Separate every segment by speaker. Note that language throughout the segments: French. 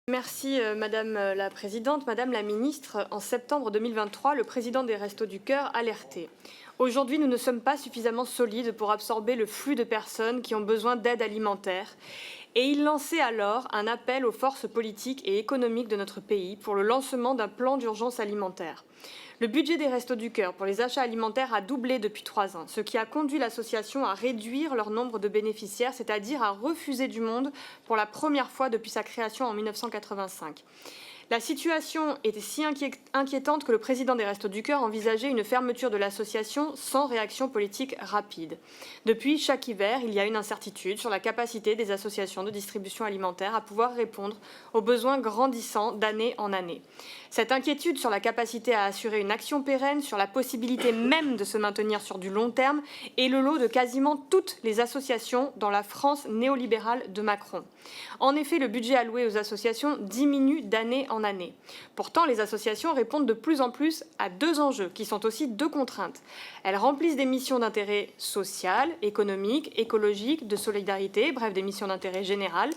Speaker 1: Merci Madame la Présidente. Madame la Ministre, en septembre 2023, le président des Restos du Cœur alertait. Aujourd'hui, nous ne sommes pas suffisamment solides pour absorber le flux de personnes qui ont besoin d'aide alimentaire. Et il lançait alors un appel aux forces politiques et économiques de notre pays pour le lancement d'un plan d'urgence alimentaire. Le budget des Restos du Cœur pour les achats alimentaires a doublé depuis 3 ans, ce qui a conduit l'association à réduire leur nombre de bénéficiaires, c'est-à-dire à refuser du monde pour la première fois depuis sa création en 1985. La situation était si inquiétante que le président des Restos du Cœur envisageait une fermeture de l'association sans réaction politique rapide. Depuis, chaque hiver, il y a une incertitude sur la capacité des associations de distribution alimentaire à pouvoir répondre aux besoins grandissants d'année en année. Cette inquiétude sur la capacité à assurer une action pérenne, sur la possibilité même de se maintenir sur du long terme, est le lot de quasiment toutes les associations dans la France néolibérale de Macron. En effet, le budget alloué aux associations diminue d'année en année. Pourtant, les associations répondent de plus en plus à 2 enjeux, qui sont aussi 2 contraintes. Elles remplissent des missions d'intérêt social, économique, écologique, de solidarité, bref, des missions d'intérêt général,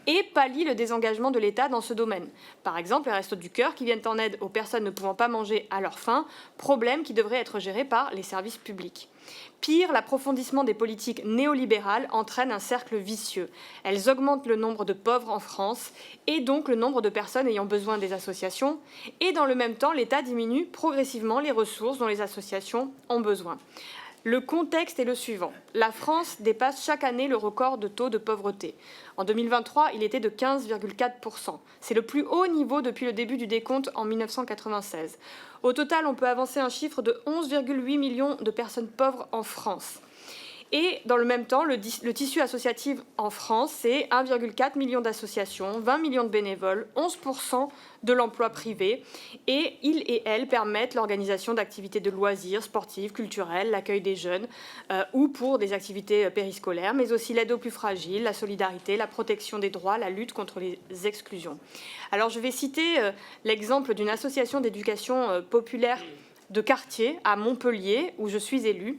Speaker 1: et pallient le désengagement de l'État dans ce domaine. Par exemple, les Restos du Cœur qui viennent en aide aux personnes ne pouvant pas manger à leur faim, problème qui devrait être géré par les services publics. Pire, l'approfondissement des politiques néolibérales entraîne un cercle vicieux. Elles augmentent le nombre de pauvres en France et donc le nombre de personnes ayant besoin des associations. Et dans le même temps, l'État diminue progressivement les ressources dont les associations ont besoin. Le contexte est le suivant. La France dépasse chaque année le record de taux de pauvreté. En 2023, il était de 15,4%. C'est le plus haut niveau depuis le début du décompte en 1996. Au total, on peut avancer un chiffre de 11,8 millions de personnes pauvres en France. Et dans le même temps, le tissu associatif en France, c'est 1,4 million d'associations, 20 millions de bénévoles, 11% de l'emploi privé. Et ils et elles permettent l'organisation d'activités de loisirs, sportives, culturelles, l'accueil des jeunes ou pour des activités périscolaires, mais aussi l'aide aux plus fragiles, la solidarité, la protection des droits, la lutte contre les exclusions. Alors je vais citer l'exemple d'une association d'éducation populaire de quartier à Montpellier, où je suis élue,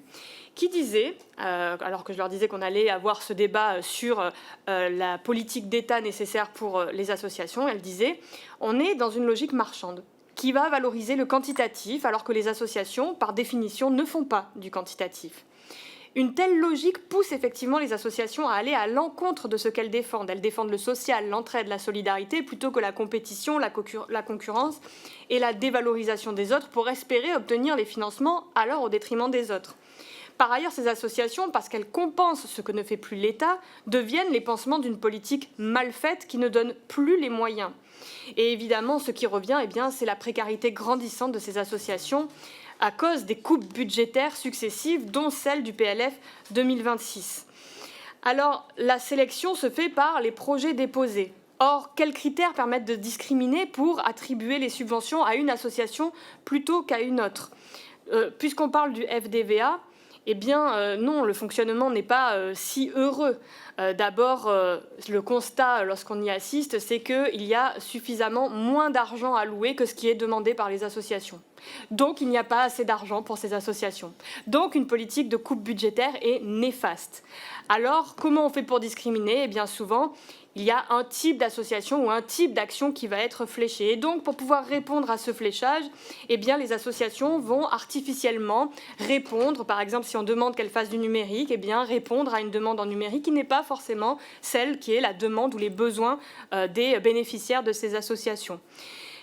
Speaker 1: qui disait, alors que je leur disais qu'on allait avoir ce débat sur la politique d'État nécessaire pour les associations, elle disait « On est dans une logique marchande qui va valoriser le quantitatif alors que les associations, par définition, ne font pas du quantitatif ». Une telle logique pousse effectivement les associations à aller à l'encontre de ce qu'elles défendent. Elles défendent le social, l'entraide, la solidarité, plutôt que la compétition, la concurrence et la dévalorisation des autres pour espérer obtenir les financements alors au détriment des autres. Par ailleurs, ces associations, parce qu'elles compensent ce que ne fait plus l'État, deviennent les pansements d'une politique mal faite qui ne donne plus les moyens. Et évidemment, ce qui revient, c'est la précarité grandissante de ces associations à cause des coupes budgétaires successives, dont celle du PLF 2026. Alors, la sélection se fait par les projets déposés. Or, quels critères permettent de discriminer pour attribuer les subventions à une association plutôt qu'à une autre ? Puisqu'on parle du FDVA, non, le fonctionnement n'est pas si heureux. D'abord, le constat, lorsqu'on y assiste, c'est qu'il y a suffisamment moins d'argent alloué que ce qui est demandé par les associations. Donc, il n'y a pas assez d'argent pour ces associations. Donc, une politique de coupe budgétaire est néfaste. Alors, comment on fait pour discriminer ? Bien souvent, il y a un type d'association ou un type d'action qui va être fléché. Et donc, pour pouvoir répondre à ce fléchage, les associations vont artificiellement répondre. Par exemple, si on demande qu'elles fassent du numérique, répondre à une demande en numérique qui n'est pas forcément celle qui est la demande ou les besoins des bénéficiaires de ces associations.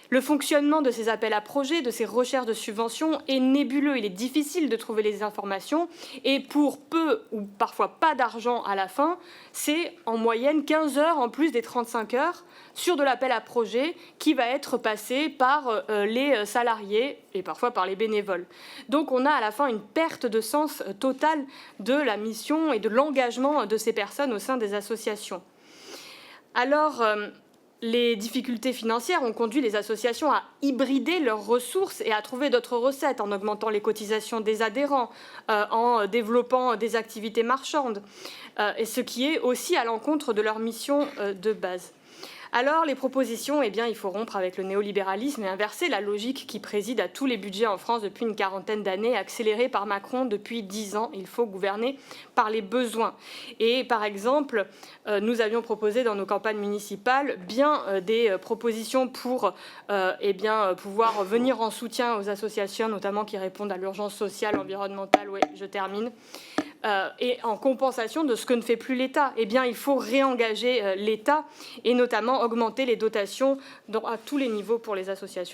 Speaker 1: Le fonctionnement de ces appels à projets, de ces recherches de subventions est nébuleux. Il est difficile de trouver les informations et pour peu ou parfois pas d'argent à la fin, c'est en moyenne 15 heures en plus des 35 heures sur de l'appel à projet qui va être passé par les salariés et parfois par les bénévoles. Donc on a à la fin une perte de sens totale de la mission et de l'engagement de ces personnes au sein des associations. Alors, les difficultés financières ont conduit les associations à hybrider leurs ressources et à trouver d'autres recettes en augmentant les cotisations des adhérents, en développant des activités marchandes, et ce qui est aussi à l'encontre de leur mission de base. Alors les propositions, eh bien, il faut rompre avec le néolibéralisme et inverser la logique qui préside à tous les budgets en France depuis une quarantaine d'années, accélérée par Macron depuis 10 ans. Il faut gouverner par les besoins. Et par exemple, nous avions proposé dans nos campagnes municipales bien des propositions pour pouvoir venir en soutien aux associations, notamment qui répondent à l'urgence sociale, environnementale, oui, je termine. Et en compensation de ce que ne fait plus l'État. Eh bien, il faut réengager l'État et notamment augmenter les dotations à tous les niveaux pour les associations.